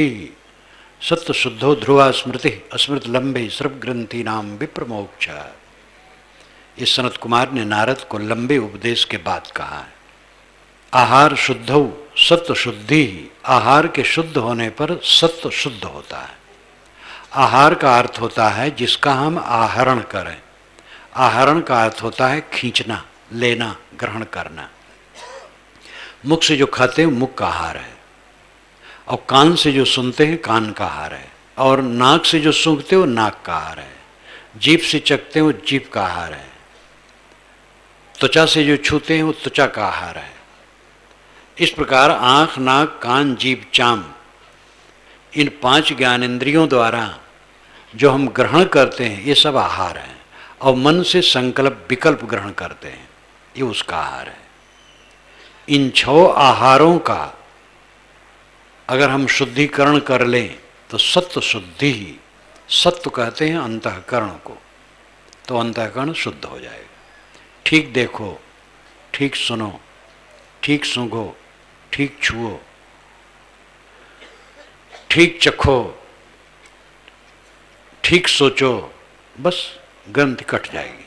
सत्य शुद्धो ध्रुवा स्मृति अस्मृत लंबे सर्व ग्रंथि नाम विप्रमोक्ष। ये सनत कुमार ने नारद को लंबे उपदेश के बाद कहा है। आहार शुद्धो सत्य शुद्धि, आहार के शुद्ध होने पर सत्य शुद्ध होता है। आहार का अर्थ होता है जिसका हम आहरण करें। आहरण का अर्थ होता है खींचना, लेना, ग्रहण करना। मुख से जो खाते हैं मुख का आहार है, और कान से जो सुनते हैं कान का आहार है, और नाक से जो सूंघते हो नाक का आहार है, जीभ से चखते हो जीभ का आहार है, त्वचा से जो छूते हैं वो त्वचा का आहार है। इस प्रकार आँख, नाक, कान, जीभ, चाम, इन 5 ज्ञानेंद्रियों द्वारा जो हम ग्रहण करते हैं ये सब आहार हैं। और मन से संकल्प विकल्प ग्रहण करते हैं, ये उसका आहार है। इन 6 आहारों का अगर हम शुद्धिकरण कर लें तो सत्व शुद्धि ही, सत्व कहते हैं अंतःकरण को, तो अंतःकरण शुद्ध हो जाएगा। ठीक देखो, ठीक सुनो, ठीक सूंघो, ठीक छुओ, ठीक चखो, ठीक सोचो, बस ग्रंथि कट जाएगी।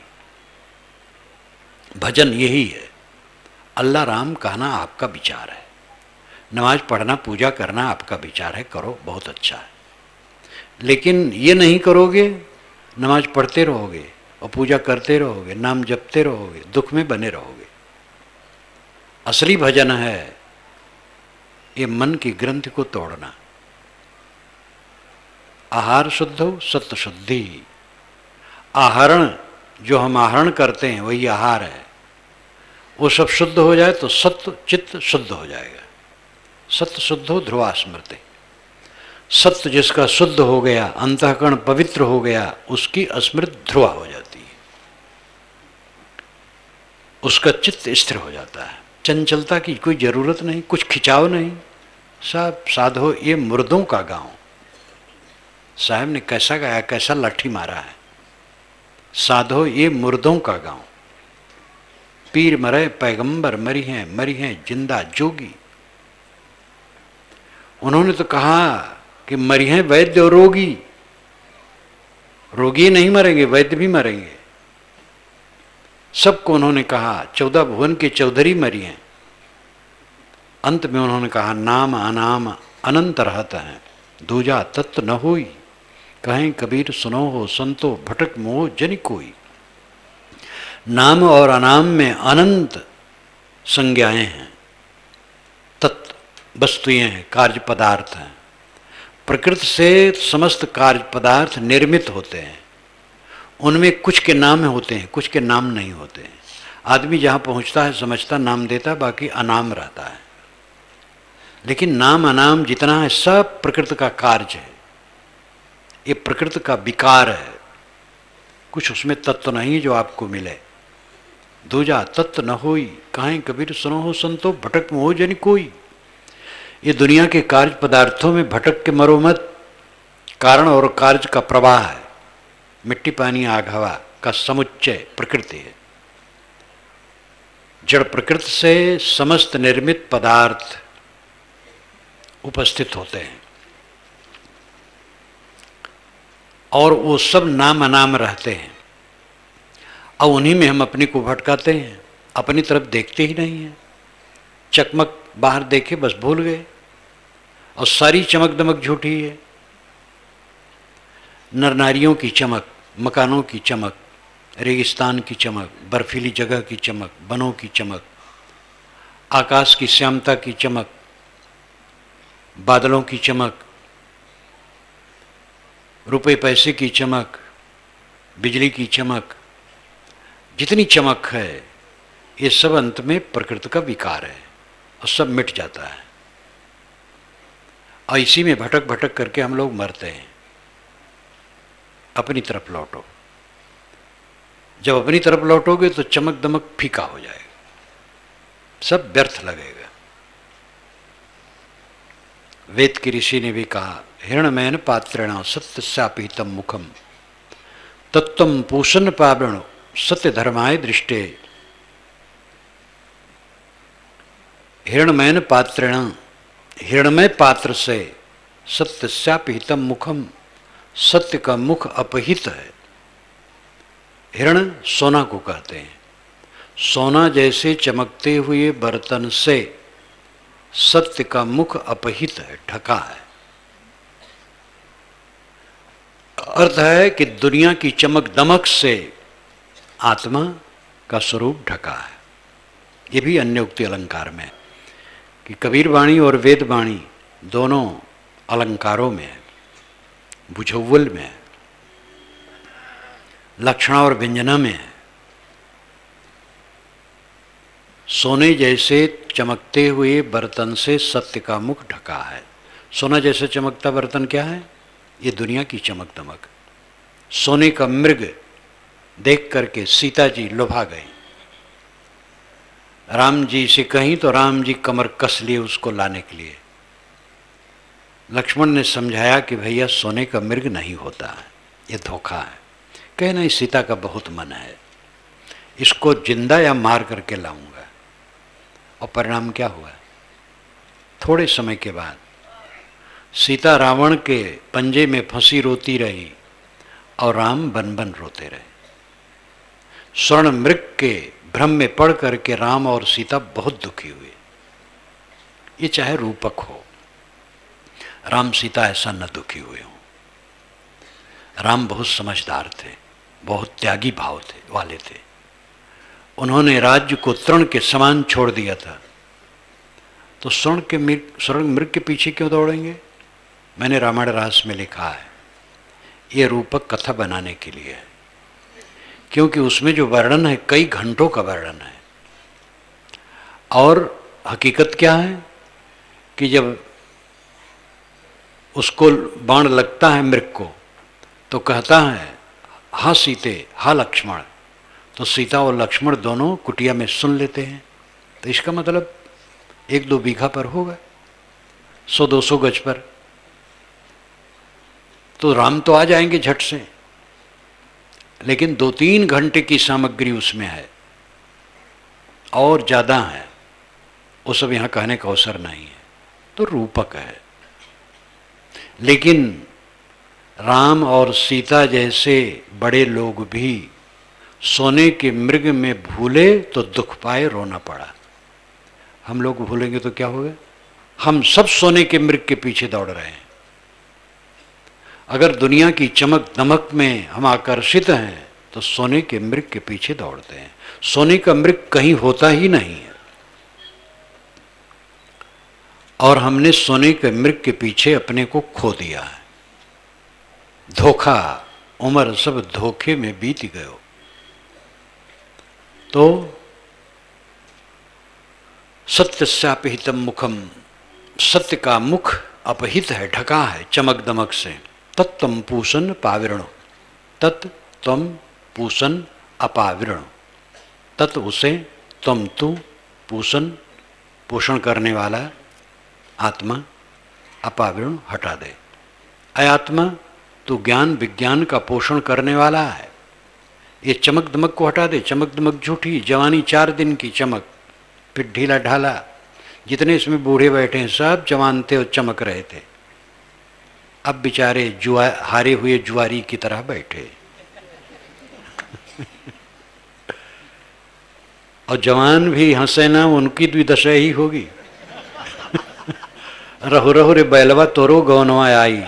भजन यही है। अल्लाह राम कहना आपका विचार है, नमाज पढ़ना, पूजा करना आपका विचार है, करो, बहुत अच्छा है। लेकिन ये नहीं करोगे, नमाज पढ़ते रहोगे और पूजा करते रहोगे, नाम जपते रहोगे, दुख में बने रहोगे। असली भजन है ये मन की ग्रंथि को तोड़ना। आहार शुद्ध हो सत्य शुद्धि। आहरण जो हम आहरण करते हैं वही आहार है, वो सब शुद्ध हो जाए तो सत्य चित्त शुद्ध हो जाएगा। सत्य शुद्ध हो ध्रुवा स्मृति। सत्य जिसका शुद्ध हो गया, अंतःकरण पवित्र हो गया, उसकी स्मृति ध्रुवा हो जाती है, उसका चित्त स्थिर हो जाता है। चंचलता की कोई जरूरत नहीं, कुछ खिंचाव नहीं। सब साधो ये मुर्दों का गांव। साहब ने कैसा गाया, कैसा लाठी मारा है। साधो ये मुर्दों का गांव। पीर मरे पैगंबर मरी हैं जिंदा जोगी। उन्होंने तो कहा कि मरी हैं वैद्य और रोगी। रोगी नहीं मरेंगे, वैद्य भी मरेंगे। सबको उन्होंने कहा 14 भुवन के चौधरी मरी हैं। अंत में उन्होंने कहा नाम अनाम अनंत रहता है, दूजा तत्व न होई। कहें कबीर सुनो हो संतो भटक मोह जनि कोई। नाम और अनाम में अनंत संज्ञाएं हैं, तत्व वस्तुएं हैं, कार्य पदार्थ हैं। प्रकृति से समस्त कार्य पदार्थ निर्मित होते हैं, उनमें कुछ के नाम होते हैं, कुछ के नाम नहीं होते हैं। आदमी जहाँ पहुँचता है समझता, नाम देता, बाकी अनाम रहता है। लेकिन नाम अनाम जितना है सब प्रकृति का कार्य है, ये प्रकृति का विकार है। कुछ उसमें तत्व नहीं जो आपको मिले। दूजा तत्व न होई। कहें कबीर सुनो हो संतो भटक मोह जनि कोई। ये दुनिया के कार्य पदार्थों में भटक के मरो मत। कारण और कार्य का प्रवाह है, मिट्टी पानी आग हवा का समुच्चय प्रकृति है। जड़ प्रकृति से समस्त निर्मित पदार्थ उपस्थित होते हैं, और वो सब नाम अनाम रहते हैं। और उन्हीं में हम अपने को भटकाते हैं, अपनी तरफ देखते ही नहीं हैं। चकमक बाहर देखे बस भूल गए, और सारी चमक दमक झूठी है। नर नारियों की चमक, मकानों की चमक, रेगिस्तान की चमक, बर्फीली जगह की चमक, वनों की चमक, आकाश की श्यामता की चमक, बादलों की चमक, रुपए पैसे की चमक, बिजली की चमक, जितनी चमक है ये सब अंत में प्रकृति का विकार है, और सब मिट जाता है। और इसी में भटक भटक करके हम लोग मरते हैं। अपनी तरफ लौटो। जब अपनी तरफ लौटोगे तो चमक दमक फीका हो जाएगा, सब व्यर्थ लगेगा। वेद के ऋषि ने भी कहा हिरण्मयन पात्रेण सत्यस्यापिहितं मुखम तत्त्वं पूषण पावृण सत्य धर्माय दृष्टे। हिरण्मयन पात्रेण, हिरण्मय पात्र से सत्यस्यापहितम मुखम, सत्य का मुख अपहित है। हिरण सोना को कहते हैं। सोना जैसे चमकते हुए बर्तन से सत्य का मुख अपहित है, ढका है। अर्थ है कि दुनिया की चमक दमक से आत्मा का स्वरूप ढका है। ये भी अन्य उक्ति अलंकार में है कि कबीर वाणी और वेद वाणी दोनों अलंकारों में है, बुझव्वल में है, लक्षणा और व्यंजना में है। सोने जैसे चमकते हुए बर्तन से सत्य का मुख ढका है। सोना जैसे चमकता बर्तन क्या है? ये दुनिया की चमक दमक। सोने का मृग देख करके सीता जी लुभा गई। राम जी से कहीं तो राम जी कमर कस लिए उसको लाने के लिए। लक्ष्मण ने समझाया कि भैया सोने का मृग नहीं होता है, ये धोखा है। कहे नहीं, सीता का बहुत मन है, इसको जिंदा या मार करके लाऊंगा। और परिणाम क्या हुआ? थोड़े समय के बाद सीता रावण के पंजे में फंसी रोती रही और राम बन बन रोते रहे। स्वर्ण मृग के भ्रम में पड़ करके राम और सीता बहुत दुखी हुए। ये चाहे रूपक हो, राम सीता ऐसा न दुखी हुए हों। राम बहुत समझदार थे, बहुत त्यागी भाव थे वाले थे। उन्होंने राज्य को तृण के समान छोड़ दिया था, तो स्वर्ण मृग के पीछे क्यों दौड़ेंगे? मैंने रामायण रास में लिखा है, ये रूपक कथा बनाने के लिए है, क्योंकि उसमें जो वर्णन है कई घंटों का वर्णन है। और हकीकत क्या है कि जब उसको बाण लगता है मृग को, तो कहता है हाँ सीते, हाँ लक्ष्मण। तो सीता और लक्ष्मण दोनों कुटिया में सुन लेते हैं। तो इसका मतलब 1-2 बीघा पर होगा, 100-200 गज पर। तो राम तो आ जाएंगे झट से, लेकिन 2-3 घंटे की सामग्री उसमें है और ज़्यादा है, वो सब यहाँ कहने का अवसर नहीं है। तो रूपक है। लेकिन राम और सीता जैसे बड़े लोग भी सोने के मृग में भूले तो दुख पाए, रोना पड़ा। हम लोग भूलेंगे तो क्या होगा? हम सब सोने के मृग के पीछे दौड़ रहे हैं। अगर दुनिया की चमक दमक में हम आकर्षित हैं तो सोने के मृग के पीछे दौड़ते हैं। सोने का मृग कहीं होता ही नहीं है, और हमने सोने के मृग के पीछे अपने को खो दिया है। धोखा, उम्र सब धोखे में बीत गयो। तो सत्यस्यापहितम मुखम, सत्य का मुख अपहित है, ढका है चमक दमक से। तत्तम पूषण पाविरणो, तत् तम पूषण अपाविरणो, तत् उसे, तम तू, पूषण पोषण करने वाला आत्मा, अपाविरण हटा दे। अय आत्मा, तू ज्ञान विज्ञान का पोषण करने वाला है, ये चमक दमक को हटा दे। चमक दमक झूठी, जवानी 4 दिन की चमक, फिर ढीला ढाला। जितने इसमें बूढ़े बैठे हैं सब जवान थे और चमक रहे थे, अब बेचारे हारे हुए जुआरी की तरह बैठे। और जवान भी हंसे ना, उनकी भी दशा ही होगी। रहो रहो रे बैलवा तोरो गौनवा आई।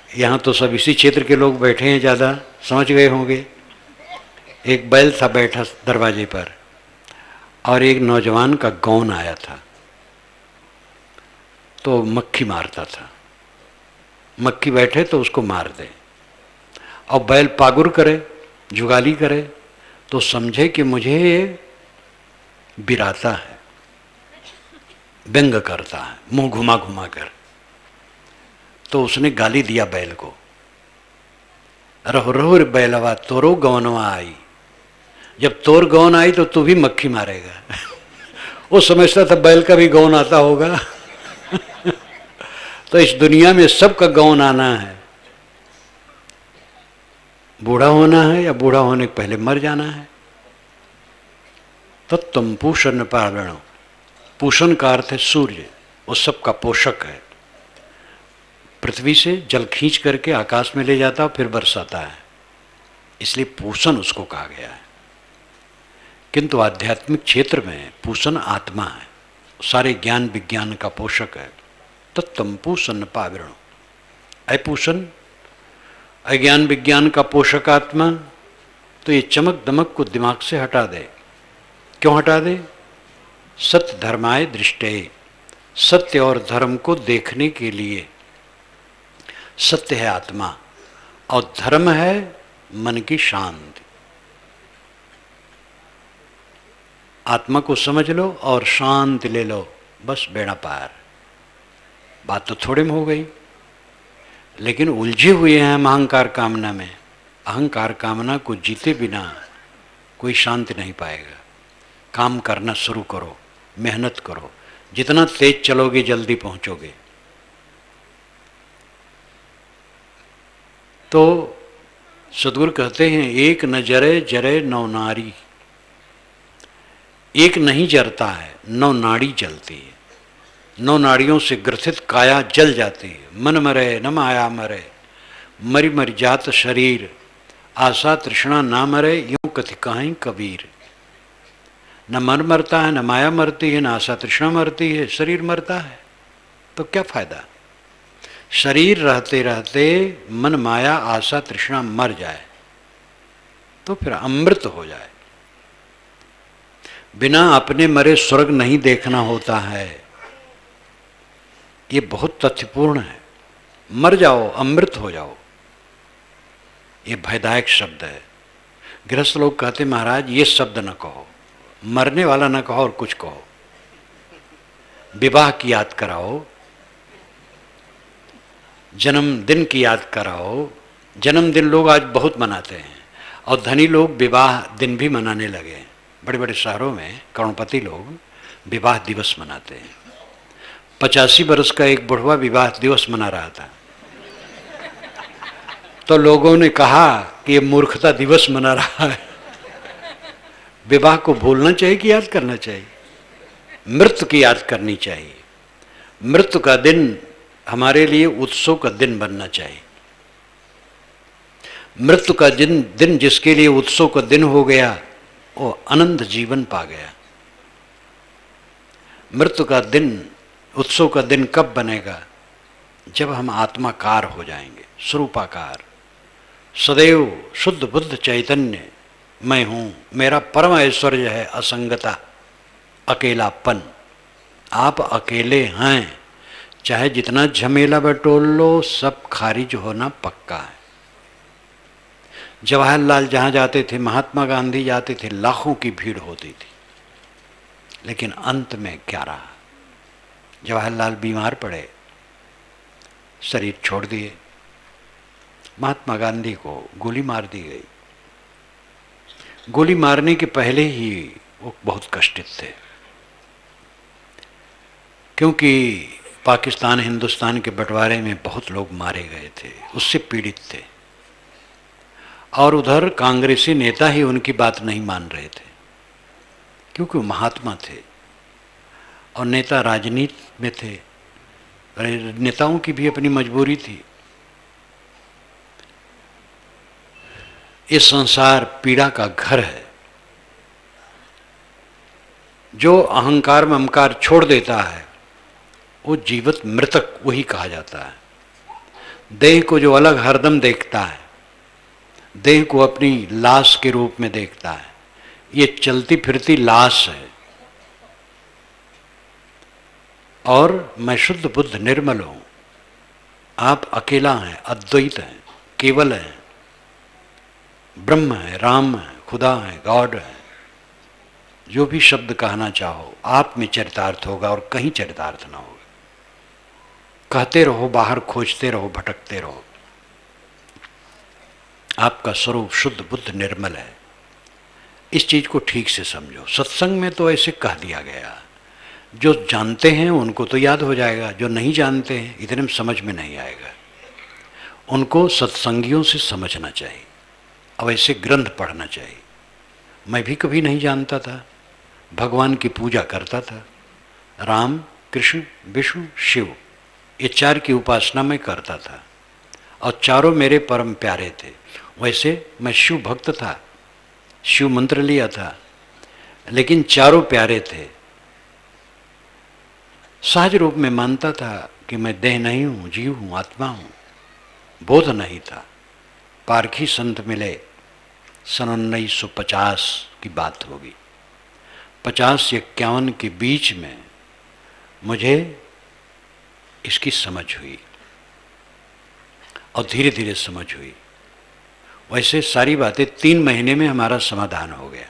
यहाँ तो सब इसी क्षेत्र के लोग बैठे हैं, ज़्यादा समझ गए होंगे। एक बैल था बैठा दरवाजे पर, और एक नौजवान का गौन आया था, तो मक्खी मारता था। मक्खी बैठे तो उसको मार दे, और बैल पागुर करे, जुगाली करे, तो समझे कि मुझे बिराता है, व्यंग करता है, मुंह घुमा घुमा कर। तो उसने गाली दिया बैल को, रहो रहो रे बैलवा तोरो गौनवा आई। जब तोर गौन आई तो तू भी मक्खी मारेगा। वो समझता था बैल का भी गौन आता होगा। तो इस दुनिया में सबका गौन आना है, बूढ़ा होना है या बूढ़ा होने के पहले मर जाना है। तत्तम पूषण पाविणो, पूषण का अर्थ है सूर्य, उस सब का पोषक है। पृथ्वी से जल खींच करके आकाश में ले जाता और फिर बरसाता है, इसलिए पूषण उसको कहा गया है। किंतु आध्यात्मिक क्षेत्र में पूषण आत्मा है, सारे ज्ञान विज्ञान का पोषक है। तत्तम पूषण पाविरणो, अपूषण अज्ञान विज्ञान का पोषक आत्मा, तो ये चमक दमक को दिमाग से हटा दे। क्यों हटा दे? सत्य धर्माय दृष्टे, सत्य और धर्म को देखने के लिए। सत्य है आत्मा और धर्म है मन की शांति। आत्मा को समझ लो और शांति ले लो, बस बेड़ा पार। बात तो थोड़े में हो गई, लेकिन उलझे हुए हैं हम अहंकार कामना में। अहंकार कामना को जीते बिना कोई शांति नहीं पाएगा। काम करना शुरू करो, मेहनत करो, जितना तेज चलोगे जल्दी पहुंचोगे। तो सद्गुरु कहते हैं एक न जरे जरे नौ नारी, एक नहीं जरता है, नौ नाड़ी जलती है। नौ नाड़ियों से ग्रथित काया जल जाती है। मन मरे न माया मरे, मरी मर जात शरीर, आशा तृष्णा ना मरे, यूं कथि कहीं कबीर। न मन मरता है, न माया मरती है, न आशा तृष्णा मरती है, शरीर मरता है। तो क्या फायदा? शरीर रहते रहते मन माया आशा तृष्णा मर जाए तो फिर अमृत हो जाए। बिना अपने मरे स्वर्ग नहीं देखना होता है, ये बहुत तथ्यपूर्ण है। मर जाओ, अमृत हो जाओ, ये भयदायक शब्द है। गृहस्थ लोग कहते महाराज ये शब्द न कहो, मरने वाला न कहो और कुछ कहो। विवाह की याद कराओ, जन्मदिन की याद कराओ। जन्मदिन लोग आज बहुत मनाते हैं और धनी लोग विवाह दिन भी मनाने लगे। बड़े बड़े शहरों में करोड़पति लोग विवाह दिवस मनाते हैं। 85 वर्ष का एक बुढ़वा विवाह दिवस मना रहा था, तो लोगों ने कहा कि ये मूर्खता दिवस मना रहा है। विवाह को भूलना चाहिए कि याद करना चाहिए? मृत्यु की याद करनी चाहिए। मृत्यु का दिन हमारे लिए उत्सव का दिन बनना चाहिए। मृत्यु का दिन जिसके लिए उत्सव का दिन हो गया वो अनंत जीवन पा गया। मृत्यु का दिन, उत्सव का दिन कब बनेगा? जब हम आत्माकार हो जाएंगे, स्वरूपाकार। सदैव शुद्ध बुद्ध चैतन्य मैं हूं, मेरा परम ऐश्वर्य है असंगता, अकेलापन। आप अकेले हैं, चाहे जितना झमेला बटोल लो, सब खारिज होना पक्का है। जवाहरलाल जहां जाते थे, महात्मा गांधी जाते थे, लाखों की भीड़ होती थी, लेकिन अंत में क्या रहा? जवाहरलाल बीमार पड़े, शरीर छोड़ दिए। महात्मा गांधी को गोली मार दी गई। गोली मारने के पहले ही वो बहुत कष्टित थे, क्योंकि पाकिस्तान हिंदुस्तान के बंटवारे में बहुत लोग मारे गए थे, उससे पीड़ित थे। और उधर कांग्रेसी नेता ही उनकी बात नहीं मान रहे थे, क्योंकि वो महात्मा थे और नेता राजनीति में थे। नेताओं की भी अपनी मजबूरी थी। ये संसार पीड़ा का घर है। जो अहंकार ममकार छोड़ देता है वो जीवित मृतक वही कहा जाता है। देह को जो अलग हरदम देखता है, देह को अपनी लाश के रूप में देखता है, ये चलती फिरती लाश है। और मैं शुद्ध बुद्ध निर्मल हूं, आप अकेला हैं, अद्वैत हैं, केवल हैं, ब्रह्म है, राम है, खुदा है, गॉड है। जो भी शब्द कहना चाहो आप में चरितार्थ होगा और कहीं चरितार्थ ना होगा। कहते रहो, बाहर खोजते रहो, भटकते रहो। आपका स्वरूप शुद्ध बुद्ध निर्मल है। इस चीज को ठीक से समझो। सत्संग में तो ऐसे कह दिया गया, जो जानते हैं उनको तो याद हो जाएगा, जो नहीं जानते हैं इतने में समझ में नहीं आएगा। उनको सत्संगियों से समझना चाहिए, अब ऐसे ग्रंथ पढ़ना चाहिए। मैं भी कभी नहीं जानता था, भगवान की पूजा करता था, राम कृष्ण, विष्णु, शिव, ये चार की उपासना मैं करता था और चारों मेरे परम प्यारे थे। वैसे मैं शिव भक्त था, शिव मंत्र लिया था, लेकिन चारों प्यारे थे। सहज रूप में मानता था कि मैं देह नहीं हूँ, जीव हूँ, आत्मा हूँ। बोध नहीं था। पारखी संत मिले, सन 1950 की बात होगी। 50 से 51 के बीच में मुझे इसकी समझ हुई और धीरे धीरे समझ हुई। वैसे सारी बातें 3 महीने में हमारा समाधान हो गया।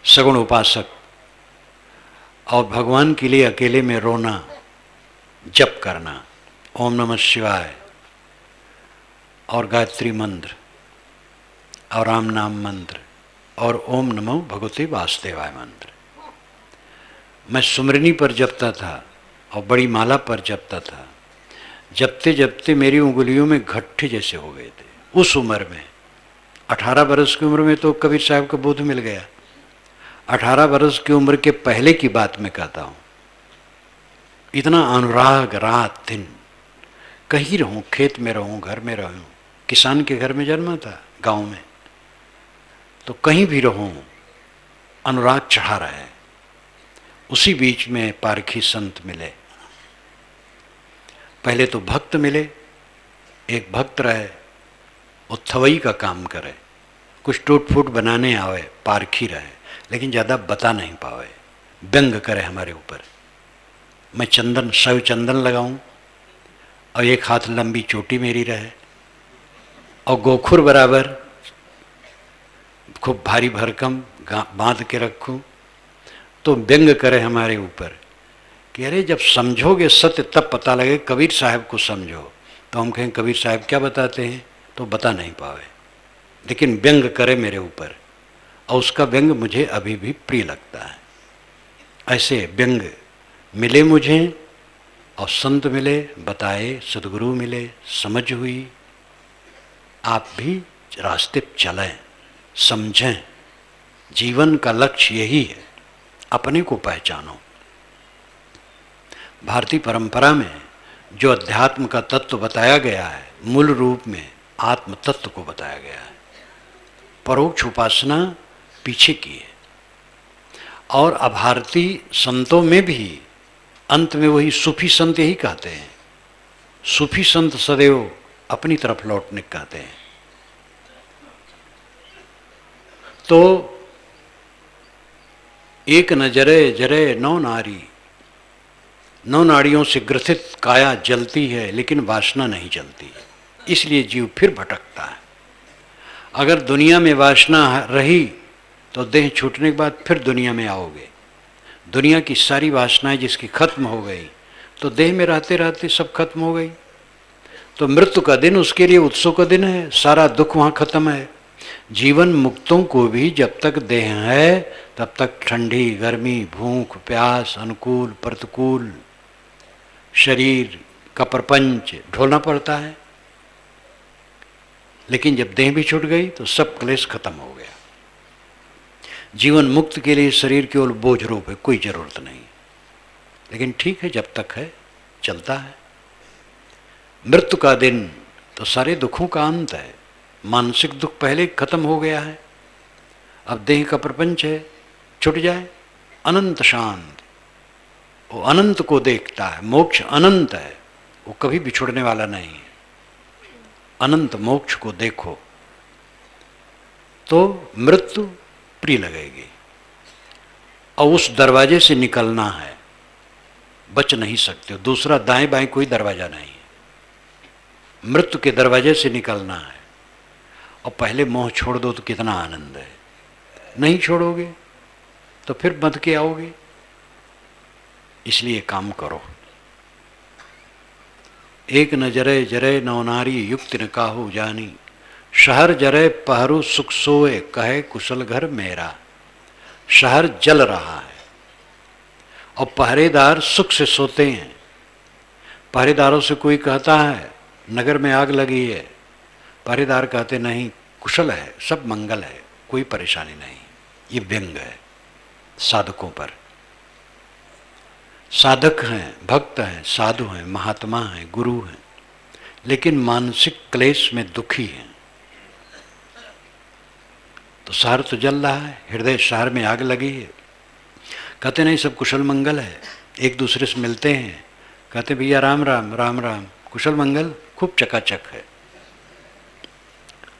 सगुण उपासक और भगवान के लिए अकेले में रोना, जप करना, ओम नमः शिवाय और गायत्री मंत्र और राम नाम मंत्र और ओम नमो भगवते वासुदेवाय मंत्र मैं सुमरनी पर जपता था और बड़ी माला पर जपता था। जपते जपते मेरी उंगलियों में गट्ठे जैसे हो गए थे। उस उम्र में 18 बरस की उम्र में तो कबीर साहब का बोध मिल गया। 18 बरस की उम्र के पहले की बात मैं कहता हूँ। इतना अनुराग, रात दिन कहीं रहूँ, खेत में रहूँ, घर में रहूँ। किसान के घर में जन्मा था गांव में, तो कहीं भी रहूँ अनुराग चढ़ा रहा है। उसी बीच में पारखी संत मिले। पहले तो भक्त मिले। एक भक्त रहे, वो थवई का काम करे, कुछ टूट फूट बनाने आवे, पारखी रहे, लेकिन ज़्यादा बता नहीं पावे, व्यंग करे हमारे ऊपर। मैं चंदन, शव चंदन लगाऊं और एक हाथ लंबी चोटी मेरी रहे और गोखुर बराबर खूब भारी भरकम बांध के रखूं, तो व्यंग करे हमारे ऊपर कि अरे जब समझोगे सत्य तब पता लगे। कबीर साहब को समझो। तो हम कहें कबीर साहब क्या बताते हैं, तो बता नहीं पावे, लेकिन व्यंग करे मेरे ऊपर और उसका व्यंग मुझे अभी भी प्रिय लगता है। ऐसे व्यंग मिले मुझे और संत मिले, बताए, सदगुरु मिले, समझ हुई। आप भी रास्ते पर चलें, समझें। जीवन का लक्ष्य यही है, अपने को पहचानो। भारतीय परंपरा में जो अध्यात्म का तत्व बताया गया है, मूल रूप में आत्म तत्व को बताया गया है। परोक्ष उपासना पीछे की है। और अभारतीय संतों में भी अंत में वही सूफी संत यही कहते हैं। सूफी संत सदैव अपनी तरफ लौटने कहते हैं। तो एक न जरे जरे नौ नारी, 9 नाड़ियों से ग्रथित काया जलती है, लेकिन वासना नहीं जलती है, इसलिए जीव फिर भटकता है। अगर दुनिया में वासना रही तो देह छूटने के बाद फिर दुनिया में आओगे। दुनिया की सारी वासनाएं जिसकी खत्म हो गई, तो देह में रहते रहते सब खत्म हो गई। तो मृत्यु का दिन उसके लिए उत्सव का दिन है, सारा दुख वहाँ खत्म है। जीवन मुक्तों को भी जब तक देह है तब तक ठंडी, गर्मी, भूख, प्यास, अनुकूल, प्रतिकूल शरीर का प्रपंच ढोलना पड़ता है। लेकिन जब देह भी छूट गई तो सब क्लेश खत्म हो गया। जीवन मुक्त के लिए शरीर केवल बोझ रूप है, कोई जरूरत नहीं। लेकिन ठीक है, जब तक है चलता है। मृत्यु का दिन तो सारे दुखों का अंत है। मानसिक दुख पहले खत्म हो गया है, अब देह का प्रपंच है, छूट जाए। अनंत शांत, वो अनंत को देखता है। मोक्ष अनंत है, वो कभी बिछुड़ने वाला नहीं है। अनंत मोक्ष को देखो तो मृत्यु प्रिय लगेगी। और उस दरवाजे से निकलना है, बच नहीं सकते हो। दूसरा दाएं बाएं कोई दरवाजा नहीं है, मृत्यु के दरवाजे से निकलना है। और पहले मोह छोड़ दो तो कितना आनंद है। नहीं छोड़ोगे तो फिर बंध के आओगे। इसलिए काम करो। एक न जरे जरे नौ नारी, युक्ति न काहू जानी। शहर जरे पहरू सुख सोए, कहे कुशल घर मेरा। शहर जल रहा है और पहरेदार सुख से सोते हैं। पहरेदारों से कोई कहता है नगर में आग लगी है, पहरेदार कहते नहीं, कुशल है, सब मंगल है, कोई परेशानी नहीं। ये व्यंग है साधकों पर। साधक हैं, भक्त हैं, साधु हैं, महात्मा हैं, गुरु हैं, लेकिन मानसिक क्लेश में दुखी हैं। तो शहर तो जल रहा है, हृदय शहर में आग लगी है। कहते नहीं सब कुशल मंगल है, एक दूसरे से मिलते हैं, कहते भैया राम राम राम राम, कुशल मंगल, खूब चकाचक है।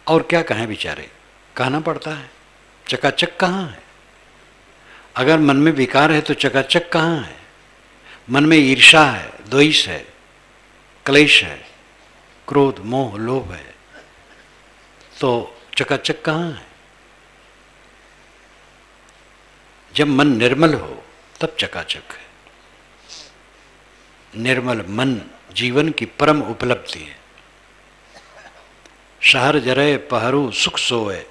और क्या कहें बेचारे, कहना पड़ता है। चकाचक कहाँ है? अगर मन में विकार है तो चकाचक कहाँ है? मन में ईर्ष्या है, द्वेष है, क्लेश है, क्रोध, मोह, लोभ है, तो चकाचक कहाँ है? जब मन निर्मल हो तब चकाचक है। निर्मल मन जीवन की परम उपलब्धि है। शहर जरे पहरू सुख सोए,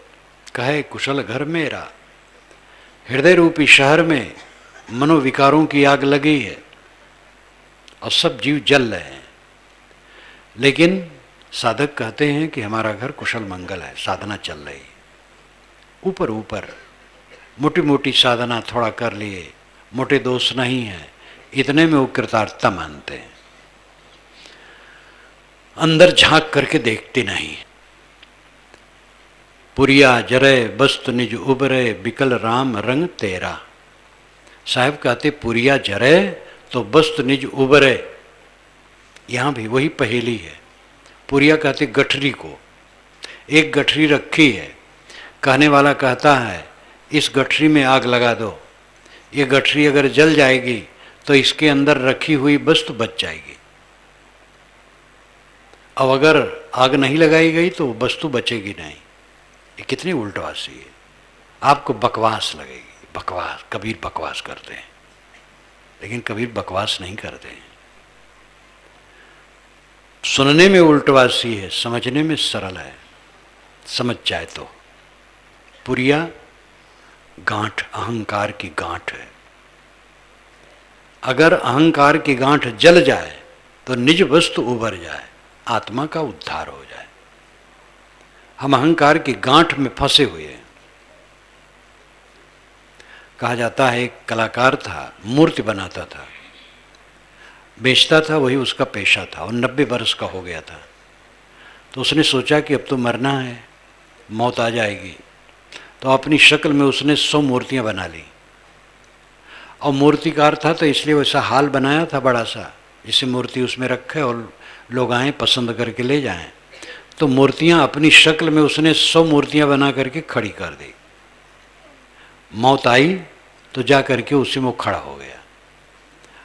कहे कुशल घर मेरा। हृदय रूपी शहर में मनोविकारों की आग लगी है और सब जीव जल रहे हैं, लेकिन साधक कहते हैं कि हमारा घर कुशल मंगल है, साधना चल रही है। ऊपर ऊपर मोटी मोटी साधना थोड़ा कर लिए, मोटे दोष नहीं है, इतने में वो कृतार्थता मानते हैं, अंदर झांक करके देखते नहीं। पुरिया जरे बस्त निज उबरे, बिकल राम रंग तेरा। साहब कहते पुरिया जरे तो बस्त निज उबरे, यहां भी वही पहेली है। पुरिया कहते गठरी को, एक गठरी रखी है, कहने वाला कहता है इस गठरी में आग लगा दो, ये गठरी अगर जल जाएगी तो इसके अंदर रखी हुई वस्तु बच जाएगी, अब अगर आग नहीं लगाई गई तो वस्तु बचेगी नहीं। ये कितनी उल्टवासी है, आपको बकवास लगेगी। बकवास, कबीर बकवास करते हैं, लेकिन कबीर बकवास नहीं करते हैं। सुनने में उल्टवासी है, समझने में सरल है, समझ जाए तो। पुरिया गांठ, अहंकार की गांठ है। अगर अहंकार की गांठ जल जाए तो निज वस्तु उभर जाए, आत्मा का उद्धार हो जाए। हम अहंकार की गांठ में फंसे हुए हैं। कहा जाता है एक कलाकार था, मूर्ति बनाता था, बेचता था, वही उसका पेशा था, और 90 वर्ष का हो गया था। तो उसने सोचा कि अब तो मरना है, मौत आ जाएगी, तो अपनी शक्ल में उसने 100 मूर्तियां बना ली। और मूर्तिकार था तो इसलिए वैसा हाल बनाया था बड़ा सा, जिसे मूर्ति उसमें रखे और लोग आएँ पसंद करके ले जाएं। तो मूर्तियां अपनी शक्ल में उसने 100 मूर्तियां बना करके खड़ी कर दी। मौत आई तो जा करके उसी में वो खड़ा हो गया।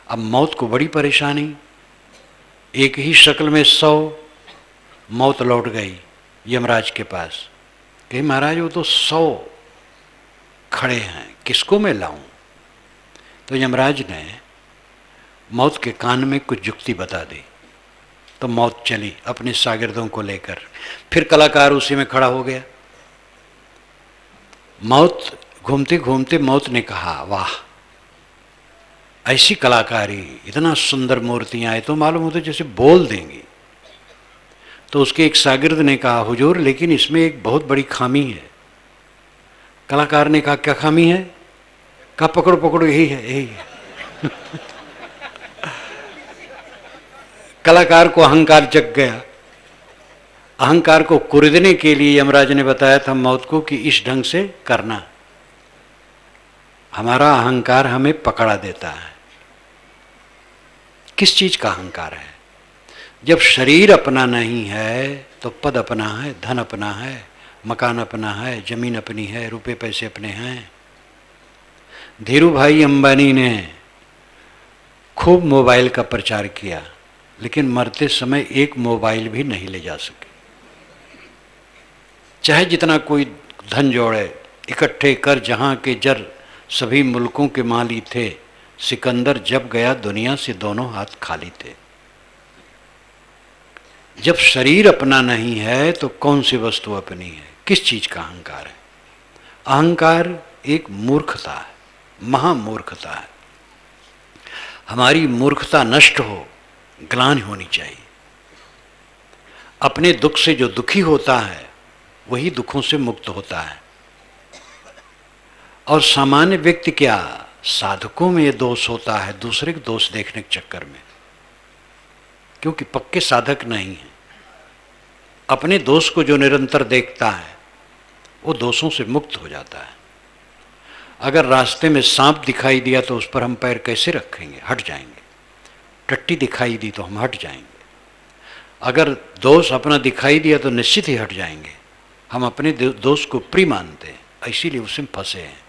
अब मौत को बड़ी परेशानी, एक ही शक्ल में 100, मौत लौट गई यमराज के पास। कहे महाराज वो तो 100 खड़े हैं, किसको मैं लाऊं? तो यमराज ने मौत के कान में कुछ जुक्ति बता दी, तो मौत चली अपने शागिर्दों को लेकर। फिर कलाकार उसी में खड़ा हो गया। मौत घूमते घूमते मौत ने कहा वाह, ऐसी कलाकारी, इतना सुंदर मूर्तियां, तो मालूम होता जैसे बोल देंगी। तो उसके एक शागिर्द ने कहा हुजूर लेकिन इसमें एक बहुत बड़ी खामी है। कलाकार ने कहा क्या खामी है? कहा पकड़ो पकड़ो, यही है यही है। कलाकार को अहंकार जग गया। अहंकार को कुरेदने के लिए यमराज ने बताया था मौत को कि इस ढंग से करना। हमारा अहंकार हमें पकड़ा देता है। किस चीज का अहंकार है? जब शरीर अपना नहीं है तो पद अपना है, धन अपना है, मकान अपना है, जमीन अपनी है, रुपए पैसे अपने हैं। धीरू भाई अंबानी ने खूब मोबाइल का प्रचार किया, लेकिन मरते समय एक मोबाइल भी नहीं ले जा सके। चाहे जितना कोई धन जोड़े, इकट्ठे कर जहां के जर, सभी मुल्कों के माली थे, सिकंदर जब गया दुनिया से दोनों हाथ खाली थे। जब शरीर अपना नहीं है तो कौन सी वस्तु अपनी है? किस चीज का अहंकार है? अहंकार एक मूर्खता है, महामूर्खता है। हमारी मूर्खता नष्ट हो, ग्लानि होनी चाहिए। अपने दुख से जो दुखी होता है वही दुखों से मुक्त होता है। और सामान्य व्यक्ति क्या, साधकों में ये दोष होता है दूसरे के दोष देखने के चक्कर में, क्योंकि पक्के साधक नहीं है। अपने दोष को जो निरंतर देखता है वो दोषों से मुक्त हो जाता है। अगर रास्ते में सांप दिखाई दिया तो उस पर हम पैर कैसे रखेंगे, हट जाएंगे। टट्टी दिखाई दी तो हम हट जाएंगे। अगर दोष अपना दिखाई दिया तो निश्चित ही हट जाएंगे। हम अपने दोष को प्रिय मानते हैं, इसीलिए उसमें फंसे हैं।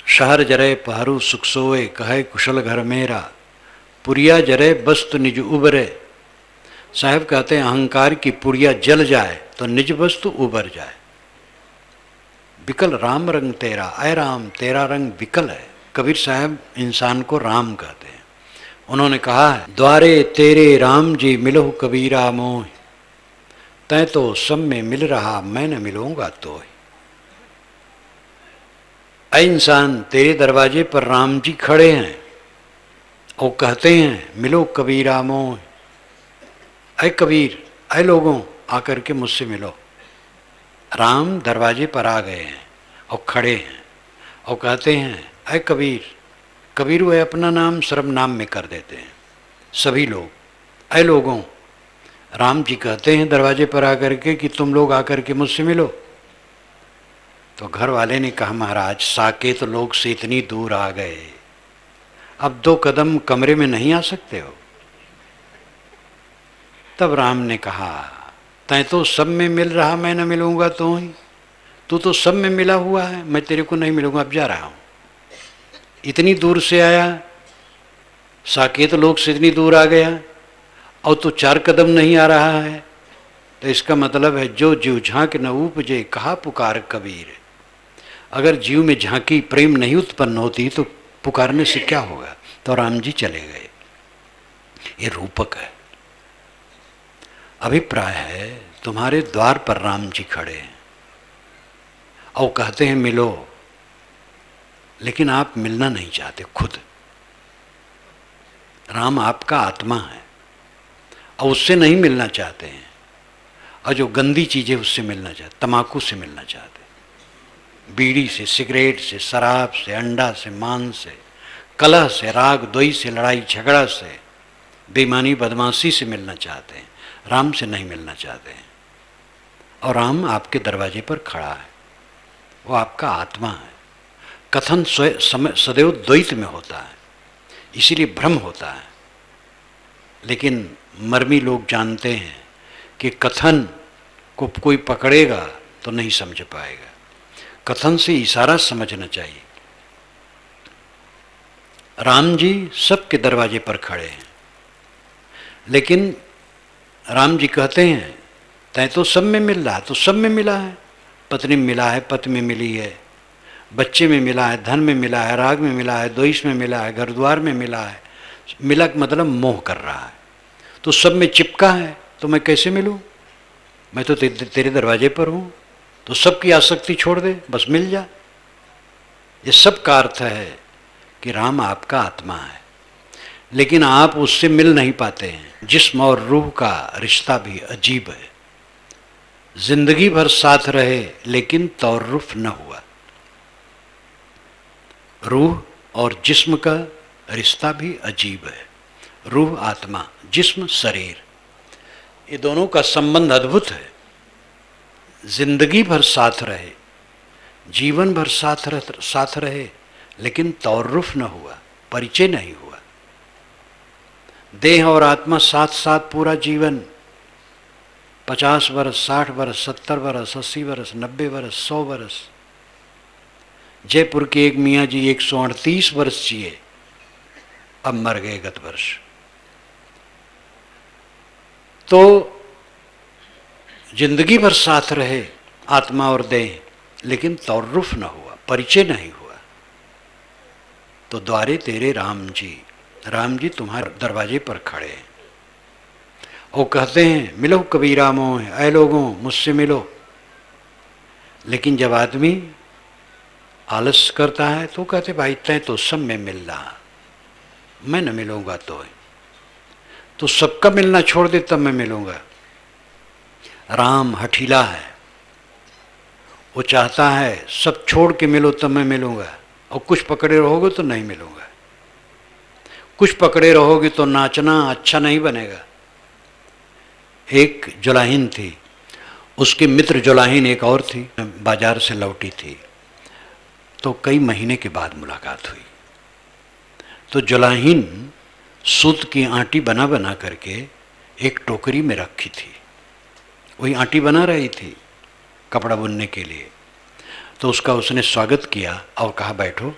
शहर जरे पहरू सुख सोए, कहे कुशल घर मेरा, पुरिया जरे वस्तु निज उबरे। साहब कहते हैं अहंकार की पुरिया जल जाए तो निज वस्तु उबर जाए। विकल राम रंग तेरा, अय राम तेरा रंग विकल है। कबीर साहब इंसान को राम कहते हैं। उन्होंने कहा है, द्वारे तेरे राम जी मिलो कबीरा मोह, तै तो सब में मिल रहा मैं न मिलूंगा तो। अय इंसान, तेरे दरवाजे पर राम जी खड़े हैं और कहते हैं मिलो कबीरा मोह। अय कबीर, अय लोगों, आकर के मुझसे मिलो। राम दरवाजे पर आ गए हैं और खड़े हैं और कहते हैं अय कबीर। कबीर वह अपना नाम सर्वनाम में कर देते हैं सभी लोग। अय लोगों, राम जी कहते हैं दरवाजे पर आकर के कि तुम लोग आकर के मुझसे मिलो। तो घर वाले ने कहा, महाराज साकेत लोग से इतनी दूर आ गए, अब 2 कदम कमरे में नहीं आ सकते हो। तब राम ने कहा, तै तो सब में मिल रहा मैं न मिलूंगा तो ही। तू तो सब में मिला हुआ है, मैं तेरे को नहीं मिलूंगा, अब जा रहा हूं। इतनी दूर से आया, साकेत लोग से इतनी दूर आ गया और तू 4 कदम नहीं आ रहा है, तो इसका मतलब है जो जीव झांक न उपजे, कहा पुकार कबीर। अगर जीव में झांकी प्रेम नहीं उत्पन्न होती तो पुकारने से क्या होगा। तो राम जी चले गए। ये रूपक है, अभिप्राय है। तुम्हारे द्वार पर राम जी खड़े हैं और कहते हैं मिलो, लेकिन आप मिलना नहीं चाहते खुद। राम आपका आत्मा है और उससे नहीं मिलना चाहते हैं। और जो गंदी चीजें उससे मिलना चाहते, तमाकू से मिलना चाहते, बीड़ी से, सिगरेट से, शराब से, अंडा से, मांस से, कलह से, राग द्वेष से, लड़ाई झगड़ा से, बेईमानी बदमाशी से मिलना चाहते हैं। राम से नहीं मिलना चाहते हैं। और राम आपके दरवाजे पर खड़ा है, वो आपका आत्मा है। कथन सदैव द्वैत में होता है, इसीलिए भ्रम होता है। लेकिन मर्मी लोग जानते हैं कि कथन को कोई पकड़ेगा तो नहीं समझ पाएगा। कथन से इशारा समझना चाहिए। राम जी सबके दरवाजे पर खड़े हैं, लेकिन राम जी कहते हैं तय तो सब में मिल रहा, तो सब में मिला है। पत्नी में मिला है, पति में मिली है, बच्चे में मिला है, धन में मिला है, राग में मिला है, द्वेष में मिला है, घर द्वार में मिला है। मिला मतलब मोह कर रहा है, तो सब में चिपका है। तो मैं कैसे मिलूं? मैं तो तेरे दरवाजे पर हूं, तो सबकी आसक्ति छोड़ दे, बस मिल जा। ये सब का अर्थ है कि राम आपका आत्मा है, लेकिन आप उससे मिल नहीं पाते हैं। जिस्म और रूह का रिश्ता भी अजीब है। जिंदगी भर साथ रहे लेकिन तौर्रुफ न हुआ। रूह और जिस्म का रिश्ता भी अजीब है। रूह आत्मा, जिस्म शरीर, ये दोनों का संबंध अद्भुत है। जिंदगी भर साथ रहे, जीवन भर साथ रहे, लेकिन तौर्रुफ न हुआ, परिचय नहीं हुआ। देह और आत्मा साथ साथ पूरा जीवन, 50 वर्ष, 60 वर्ष, 70 वर्ष, 80 वर्ष, 90 वर्ष, 100 वर्ष। जयपुर के एक मियाँ जी 138 वर्ष जिए, अब मर गए गत वर्ष। तो जिंदगी भर साथ रहे आत्मा और देह, लेकिन तौर्रुफ न हुआ, परिचय नहीं हुआ। तो द्वारे तेरे राम जी तुम्हारे दरवाजे पर खड़े हैं और कहते हैं मिलो कबीरा मोह, ऐ लोगों मुझसे मिलो। लेकिन जब आदमी आलस करता है तो कहते भाई तय तो सब में मिल रहा, मैं न मिलूंगा तो सबका मिलना छोड़ दे तब मैं मिलूंगा। राम हठीला है, वो चाहता है सब छोड़ के मिलो तब मैं मिलूंगा, और कुछ पकड़े रहोगे तो नहीं मिलूंगा। कुछ पकड़े रहोगे तो नाचना अच्छा नहीं बनेगा। एक जुलाहिन थी, उसकी मित्र जुलाहिन एक और थी, बाजार से लौटी थी, तो कई महीने के बाद मुलाकात हुई। तो जुलाहिन सूत की आटी बना बना करके एक टोकरी में रखी थी, वही आटी बना रही थी कपड़ा बुनने के लिए। तो उसका उसने स्वागत किया और कहा बैठो,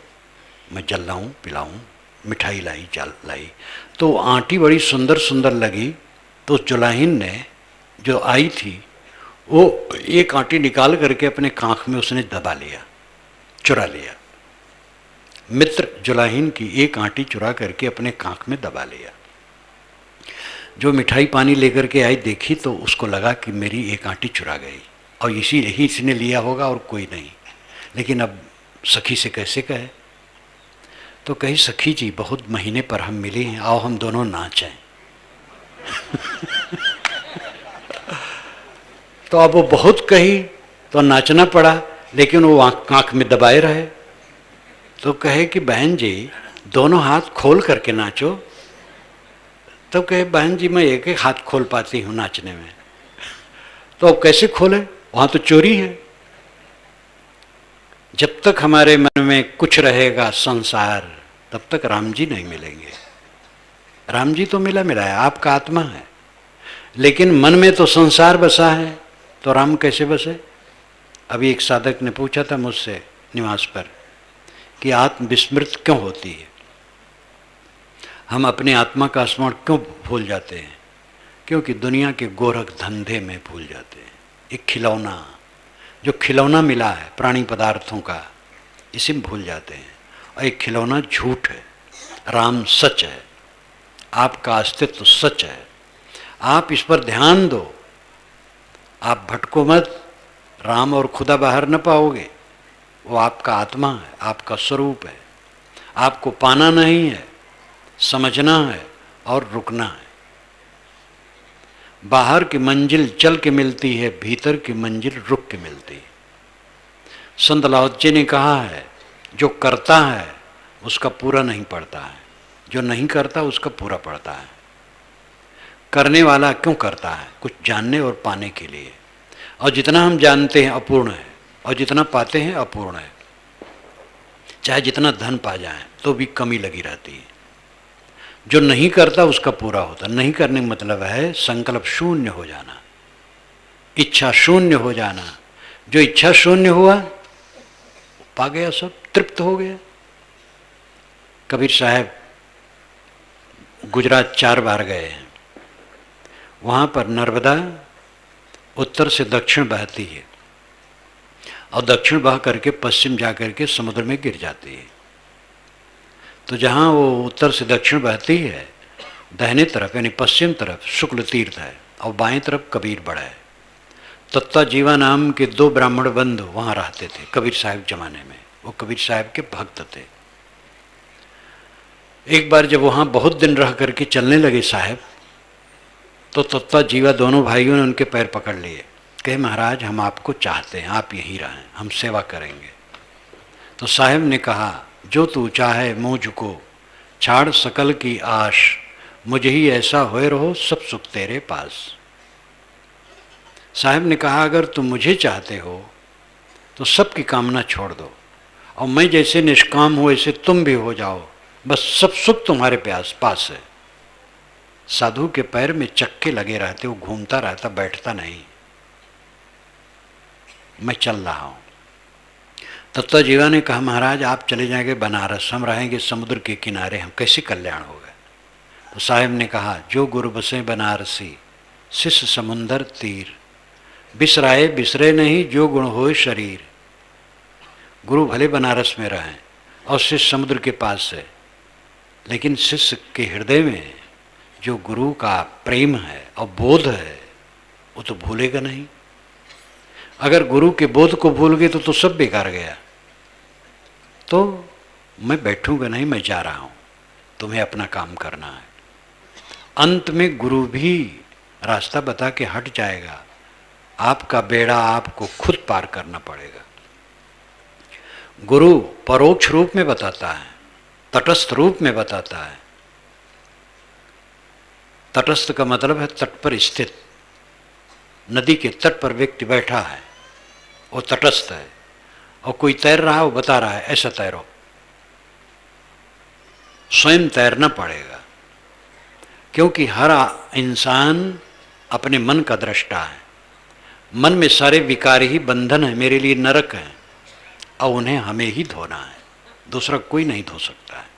मैं जल लाऊं पिलाऊं, मिठाई लाई जल लाई। तो आटी बड़ी सुंदर सुंदर लगी, तो जुलाहिन ने जो आई थी वो एक आटी निकाल करके अपने कांख में उसने दबा लिया, चुरा लिया। मित्र जुलाहिन की एक आटी चुरा करके अपने कांख में दबा लिया। जो मिठाई पानी लेकर के आई देखी तो उसको लगा कि मेरी एक आटी चुरा गई और इसी ही इसने लिया होगा और कोई नहीं। लेकिन अब सखी से कैसे कहे? तो कही सखी जी बहुत महीने पर हम मिले हैं, आओ हम दोनों नाचें। तो अब वो बहुत कही तो नाचना पड़ा, लेकिन वो आंख में दबाए रहे। तो कहे कि बहन जी दोनों हाथ खोल करके नाचो। तो कहे बहन जी मैं एक एक हाथ खोल पाती हूँ नाचने में। तो अब कैसे खोले, वहाँ तो चोरी है। जब तक हमारे मन में कुछ रहेगा संसार, तब तक राम जी नहीं मिलेंगे। राम जी तो मिला मिला है, आपका आत्मा है, लेकिन मन में तो संसार बसा है, तो राम कैसे बसे? अभी एक साधक ने पूछा था मुझसे निवास पर कि आत्म विस्मृत क्यों होती है, हम अपने आत्मा का स्मरण क्यों भूल जाते हैं? क्योंकि दुनिया के गोरख धंधे में भूल जाते हैं। एक खिलौना, जो खिलौना मिला है प्राणी पदार्थों का, इसी में भूल जाते हैं। और एक खिलौना झूठ है, राम सच है, आपका अस्तित्व सच है। आप इस पर ध्यान दो, आप भटको मत। राम और खुदा बाहर न पाओगे, वो आपका आत्मा है, आपका स्वरूप है। आपको पाना नहीं है, समझना है और रुकना है। बाहर की मंजिल चल के मिलती है, भीतर की मंजिल रुक के मिलती है। संत लाओ जी ने कहा है जो करता है उसका पूरा नहीं पड़ता है, जो नहीं करता उसका पूरा पड़ता है। करने वाला क्यों करता है? कुछ जानने और पाने के लिए। और जितना हम जानते हैं अपूर्ण है, और जितना पाते हैं अपूर्ण है। चाहे जितना धन पा जाए तो भी कमी लगी रहती है। जो नहीं करता उसका पूरा होता। नहीं करने का मतलब है संकल्प शून्य हो जाना, इच्छा शून्य हो जाना। जो इच्छा शून्य हुआ पा गया, सब तृप्त हो गया। कबीर साहब गुजरात 4 बार गए हैं। वहाँ पर नर्मदा उत्तर से दक्षिण बहती है और दक्षिण बह करके पश्चिम जा करके समुद्र में गिर जाती है। तो जहाँ वो उत्तर से दक्षिण बहती है, दाहिने तरफ यानी पश्चिम तरफ शुक्ल तीर्थ है और बाएं तरफ कबीर बड़ा है। तत्ता जीवा नाम के 2 ब्राह्मण बंधु वहाँ रहते थे कबीर साहब जमाने में। वो कबीर साहब के भक्त थे। एक बार जब वहाँ बहुत दिन रह करके चलने लगे साहब, तो तत्ता जीवा दोनों भाइयों ने उनके पैर पकड़ लिए। कहे महाराज हम आपको चाहते हैं, आप यहीं रहें, हम सेवा करेंगे। तो साहब ने कहा जो तू चाहे मुझको, छाड़ सकल की आश, मुझे ही ऐसा होए रहो सब सुख तेरे पास। साहब ने कहा अगर तुम मुझे चाहते हो तो सबकी कामना छोड़ दो, और मैं जैसे निष्काम हूँ ऐसे तुम भी हो जाओ, बस सब सुख तुम्हारे पास है। साधु के पैर में चक्के लगे रहते, वो घूमता रहता, बैठता नहीं। मैं चल रहा हूँ। तत्ता जीवा ने कहा महाराज आप चले जाएंगे बनारस, हम रहेंगे समुद्र के किनारे, हम कैसे कल्याण होगा? तो साहब ने कहा जो गुरु बसे बनारसी, शिष्य समुंदर तीर, बिसराए बिसरे नहीं जो गुण होए शरीर। गुरु भले बनारस में रहें और शिष्य समुद्र के पास है, लेकिन शिष्य के हृदय में जो गुरु का प्रेम है और बोध है वो तो भूलेगा नहीं। अगर गुरु के बोध को भूल गए तो सब बेकार गया। तो मैं बैठूंगा नहीं, मैं जा रहा हूं, तुम्हें अपना काम करना है। अंत में गुरु भी रास्ता बता के हट जाएगा, आपका बेड़ा आपको खुद पार करना पड़ेगा। गुरु परोक्ष रूप में बताता है, तटस्थ रूप में बताता है। तटस्थ का मतलब है तट पर स्थित। नदी के तट पर व्यक्ति बैठा है, वो तटस्थ है। और कोई तैर रहा है, वो बता रहा है ऐसा तैरो। स्वयं तैरना पड़ेगा, क्योंकि हर इंसान अपने मन का दृष्टा है। मन में सारे विकार ही बंधन है, मेरे लिए नरक है, और उन्हें हमें ही धोना है, दूसरा कोई नहीं धो सकता है।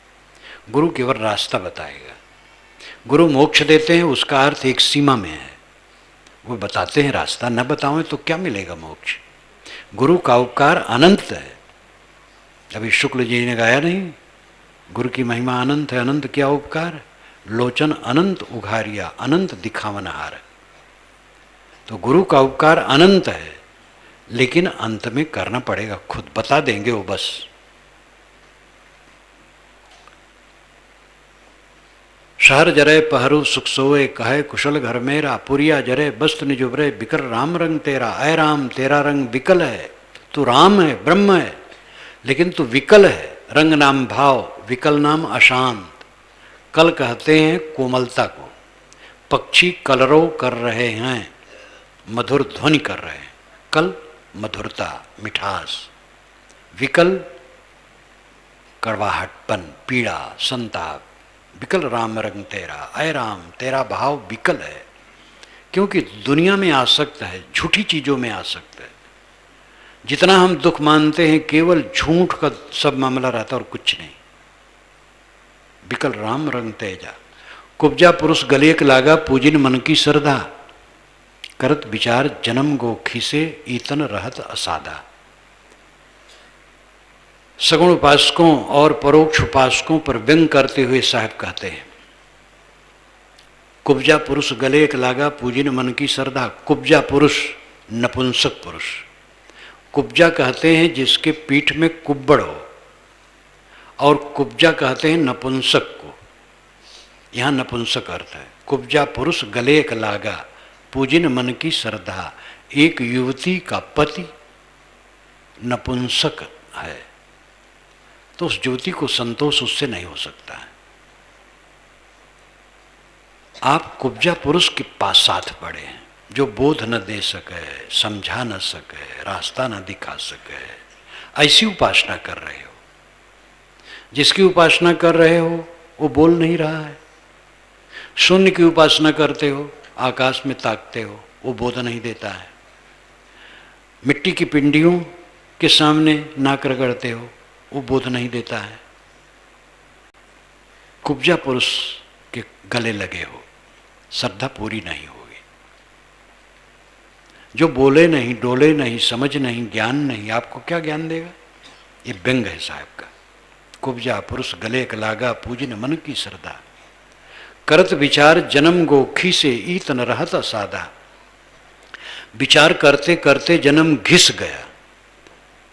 गुरु केवल रास्ता बताएगा। गुरु मोक्ष देते हैं, उसका अर्थ एक सीमा में है, वो बताते हैं रास्ता। न बताओ तो क्या मिलेगा मोक्ष। गुरु का उपकार अनंत है। अभी शुक्ल जी ने गाया नहीं, गुरु की महिमा अनंत है, अनंत क्या उपकार, लोचन अनंत उघारिया, अनंत दिखावनहार। तो गुरु का उपकार अनंत है, लेकिन अंत में करना पड़ेगा, खुद बता देंगे वो बस। शहर जरे पहरू सुख सोए, कहे कुशल घर मेरा, पुरिया जरे बस्त निज उबरे, बिकर राम रंग तेरा। अय राम, तेरा रंग विकल है, तू राम है, ब्रह्म है, लेकिन तू विकल है। रंग नाम भाव, विकल नाम अशांत। कल कहते हैं कोमलता को। पक्षी कलरव कर रहे हैं, मधुर ध्वनि कर रहे हैं। कल मधुरता, मिठास। विकल कड़वाहटपन, पीड़ा, संताप। विकल राम रंग तेरा, अय राम तेरा भाव विकल है, क्योंकि दुनिया में आसक्त है, झूठी चीजों में आसक्त है। जितना हम दुख मानते हैं केवल झूठ का सब मामला रहता और कुछ नहीं। विकल राम रंग तेजा, कुब्जा पुरुष गलेक लागा, पूजिन मन की श्रद्धा। करत विचार जन्म गोखी से, ईतन रहत असादा। सगुण उपासकों और परोक्ष उपासकों पर व्यंग करते हुए साहब कहते हैं, कुब्जा पुरुष गले एक लागा, पूजिन मन की श्रद्धा। कुब्जा पुरुष नपुंसक पुरुष। कुब्जा कहते हैं जिसके पीठ में कुब्बड़ हो, और कुब्जा कहते हैं नपुंसक को। यहाँ नपुंसक अर्थ है। कुब्जा पुरुष गले एक लागा, पूजिन मन की श्रद्धा। एक युवती का पति नपुंसक है, तो उस युवती को संतोष उससे नहीं हो सकता है। आप कुब्जा पुरुष के पास साथ पड़े हैं, जो बोध न दे सके, समझा न सके, रास्ता न दिखा सके, ऐसी उपासना कर रहे हो। जिसकी उपासना कर रहे हो वो बोल नहीं रहा है। शून्य की उपासना करते हो, आकाश में ताकते हो, वो बोध नहीं देता है। मिट्टी की पिंडियों के सामने नाक रगड़ते हो, वो बोध नहीं देता है। कुब्जा पुरुष के गले लगे हो, श्रद्धा पूरी नहीं होगी। जो बोले नहीं, डोले नहीं, समझ नहीं, ज्ञान नहीं, आपको क्या ज्ञान देगा। ये व्यंग है साहब का। कुब्जा पुरुष गले एक लागा, पूजिन मन की श्रद्धा। करत विचार जन्म गोखी से, ईतन रहत असादा। विचार करते करते जन्म घिस गया।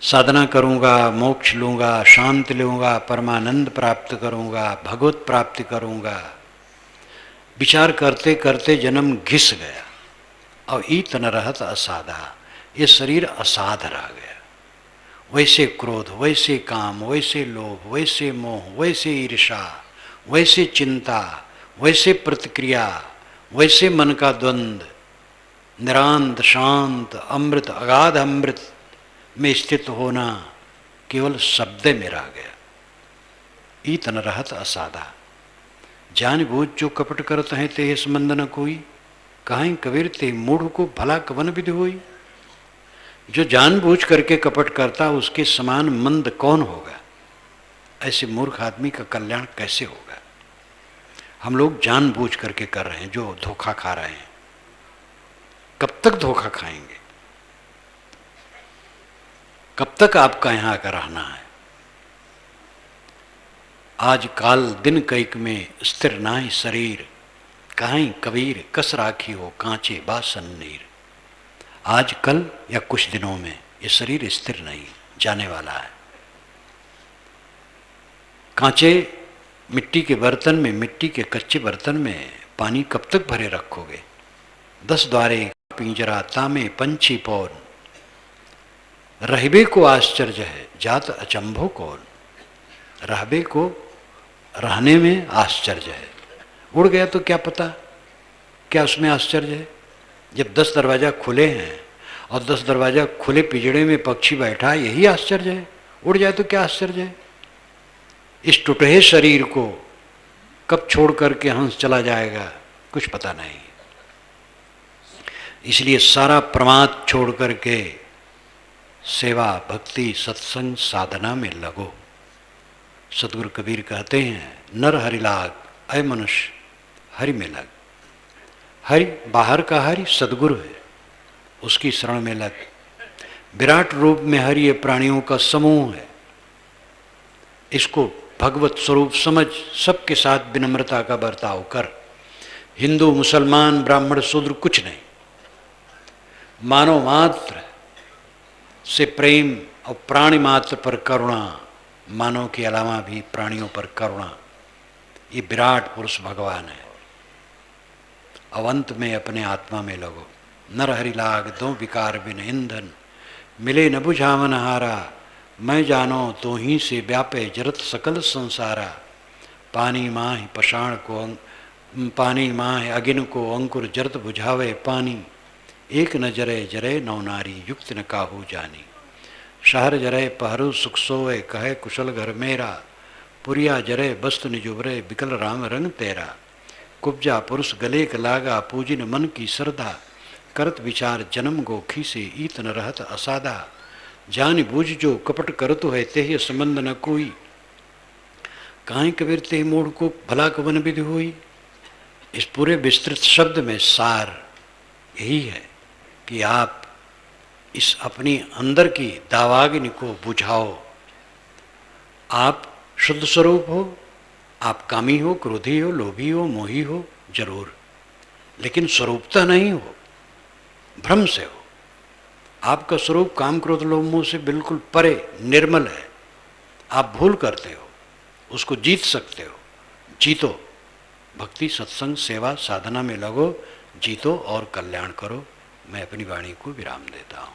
साधना करूंगा, मोक्ष लूंगा, शांति लूंगा, परमानंद प्राप्त करूंगा, भगवत प्राप्ति करूंगा। विचार करते करते जन्म घिस गया, और ईतन रहत असाधा, ये शरीर असाध रह गया। वैसे क्रोध, वैसे काम, वैसे लोभ, वैसे मोह, वैसे ईर्षा, वैसे चिंता, वैसे प्रतिक्रिया, वैसे मन का द्वंद्व, निरांत शांत अमृत, अगाध अमृत में स्थित होना केवल शब्द में रह गया। ईतन रहत असाधा। जानबूझ जो कपट करत हैं ते संबंध न कोई, कहीं कबीर ते मूढ़ को भला कवन विधि होई। जो जानबूझ करके कपट करता उसके समान मंद कौन होगा। ऐसे मूर्ख आदमी का कल्याण कैसे होगा। हम लोग जानबूझ करके कर रहे हैं, जो धोखा खा रहे हैं। कब तक धोखा खाएंगे। कब तक आपका यहाँ आकर रहना है। आज काल दिन कैक में स्थिर नाहि शरीर, कहीं कबीर कस राखी हो कांचे बासन नीर। आज कल या कुछ दिनों में ये शरीर स्थिर नहीं, जाने वाला है। कांचे मिट्टी के बर्तन में, मिट्टी के कच्चे बर्तन में पानी कब तक भरे रखोगे। 10 द्वारे पिंजरा तामे पंछी पौन, रहबे को आश्चर्य है जात अचंभो कौन। रहबे को रहने में आश्चर्य है, उड़ गया तो क्या पता क्या उसमें आश्चर्य है। जब 10 दरवाजा खुले हैं और 10 दरवाजा खुले पिंजड़े में पक्षी बैठा, यही आश्चर्य है। उड़ जाए तो क्या आश्चर्य है। इस टूटे शरीर को कब छोड़ करके हंस चला जाएगा कुछ पता नहीं। इसलिए सारा प्रमाद छोड़ करके सेवा भक्ति सत्संग साधना में लगो। सतगुरु कबीर कहते हैं नर हरि लाग, अय मनुष्य हरि में लग। हरि बाहर का हरि सदगुरु है, उसकी शरण में लग। विराट रूप में हरि ये प्राणियों का समूह है, इसको भगवत स्वरूप समझ सबके साथ विनम्रता का बर्ताव कर। हिंदू मुसलमान ब्राह्मण शूद्र कुछ नहीं, मानव मात्र से प्रेम और प्राणी मात्र पर करुणा, मानव के अलावा भी प्राणियों पर करुणा, ये विराट पुरुष भगवान है। अवंत में अपने आत्मा में लगो। नर हरि लाग दो विकार बिन ईंधन, मिले न बुझावन हारा। मैं जानो तो ही से व्यापे जरत सकल संसारा। पानी माह पषाण को पानी माह अगिन को अंकुर जरत बुझावे पानी। एक न जरे जरे नौ नारी युक्त न काहू जानी। शहर जरे पहरू सुख सोए कहे कुशल घर मेरा। पुरिया जरे बस्त निजुबरे बिकल राम रंग तेरा। कुब्जा पुरुष गले क लागा पूजिन मन की श्रद्धा। करत विचार जन्म गोखी से ईत न रहत असादा। जान बूझ जो कपट करतु है तेह संबंध न कोई। काहे कबीर ते मूढ़ को भला कवन विधि हुई। इस पूरे विस्तृत शब्द में सार यही है कि आप इस अपनी अंदर की दावाग्नि को बुझाओ। आप शुद्ध स्वरूप हो, आप कामी हो, क्रोधी हो, लोभी हो, मोही हो जरूर, लेकिन स्वरूपता नहीं हो, भ्रम से हो। आपका स्वरूप काम क्रोध लोभ मोह से बिल्कुल परे निर्मल है। आप भूल करते हो, उसको जीत सकते हो, जीतो। भक्ति सत्संग सेवा साधना में लगो, जीतो और कल्याण करो। मैं अपनी वाणी को विराम देता हूँ।